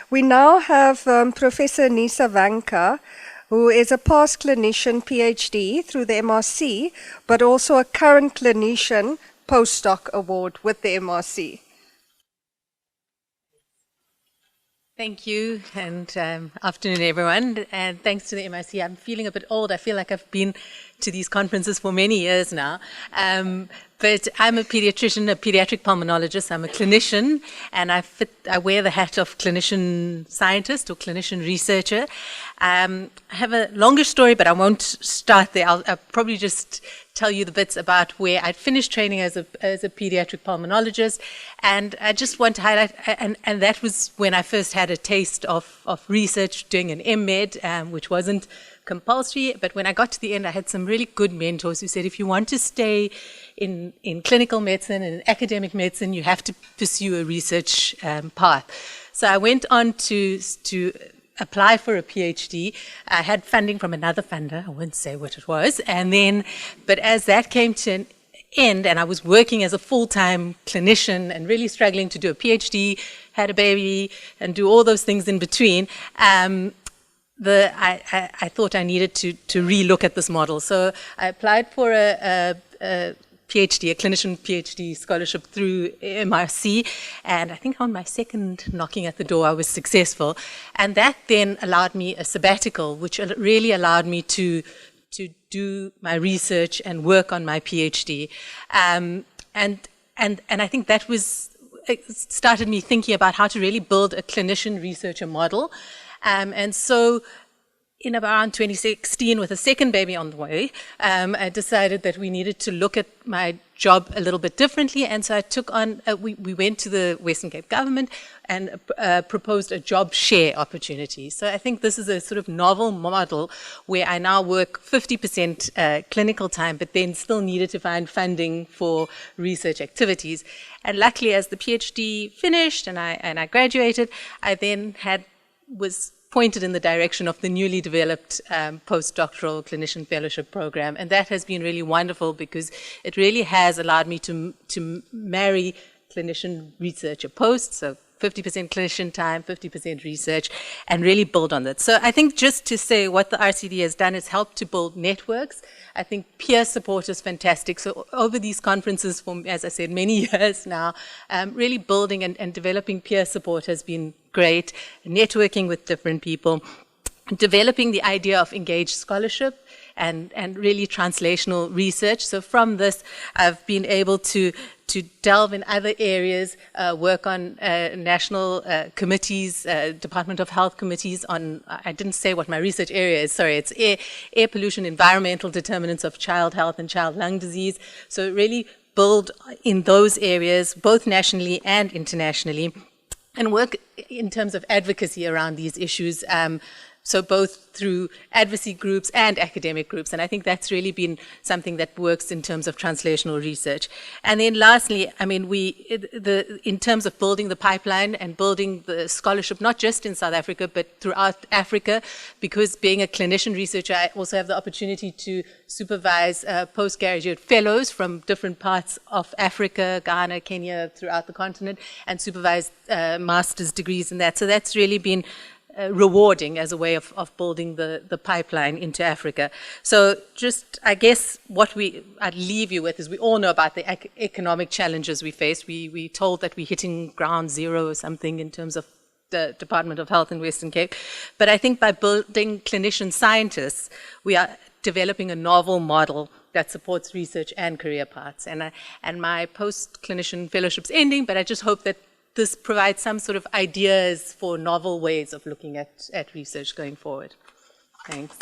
We now have Professor Aneesa Vanker, who is a past clinician PhD through the MRC, but also a current clinician postdoc award with the MRC. Thank you, and afternoon, everyone. And thanks to the MRC, I'm feeling a bit old. I feel like I've been to these conferences for many years now. But I'm a pediatrician, a pediatric pulmonologist. I'm a clinician, and I wear the hat of clinician scientist or clinician researcher. I have a longer story, but I won't start there. I'll probably just tell you the bits about where I'd finished training as a pediatric pulmonologist, and I just want to highlight, and that was when I first had a taste of research, doing an M.Med, which wasn't compulsory, but when I got to the end, I had some really good mentors who said, if you want to stay in clinical medicine and in academic medicine, you have to pursue a research path. So I went on to apply for a PhD. I had funding from another funder, I won't say what it was, but as that came to an end, and I was working as a full-time clinician and really struggling to do a PhD, had a baby, and do all those things in between, I thought I needed to re-look at this model. So I applied for a PhD, a clinician PhD scholarship through MRC, and I think on my second knocking at the door I was successful, and that then allowed me a sabbatical, which really allowed me to do my research and work on my PhD, and I think that it started me thinking about how to really build a clinician researcher model, and so in around 2016, with a second baby on the way, I decided that we needed to look at my job a little bit differently, and so I took on, we went to the Western Cape government and proposed a job share opportunity. So I think this is a sort of novel model where I now work 50% clinical time, but then still needed to find funding for research activities. And luckily, as the PhD finished and I graduated, I then was pointed in the direction of the newly developed postdoctoral clinician fellowship program, and that has been really wonderful because it really has allowed me to marry clinician researcher posts, so 50% clinician time, 50% research, and really build on that. So I think just to say what the RCD has done is helped to build networks. I think peer support is fantastic. So over these conferences for, as I said, many years now, really building and developing peer support has been great, networking with different people, developing the idea of engaged scholarship and really translational research. So from this, I've been able to delve in other areas, work on national committees, Department of Health committees on, I didn't say what my research area is, sorry, it's air pollution, environmental determinants of child health and child lung disease. So really build in those areas, both nationally and internationally, and work in terms of advocacy around these issues, so both through advocacy groups and academic groups. And I think that's really been something that works in terms of translational research. And then lastly, I mean, in terms of building the pipeline and building the scholarship, not just in South Africa, but throughout Africa, because being a clinician researcher, I also have the opportunity to supervise postgraduate fellows from different parts of Africa, Ghana, Kenya, throughout the continent, and supervise master's degrees in that. So that's really been rewarding as a way of building the pipeline into Africa. So just, I guess, I'd leave you with is we all know about the economic challenges we face. We're told that we're hitting ground zero or something in terms of the Department of Health in Western Cape. But I think by building clinician scientists, we are developing a novel model that supports research and career paths. And my post-clinician fellowship's ending, but I just hope that this provides some sort of ideas for novel ways of looking at research going forward. Thanks.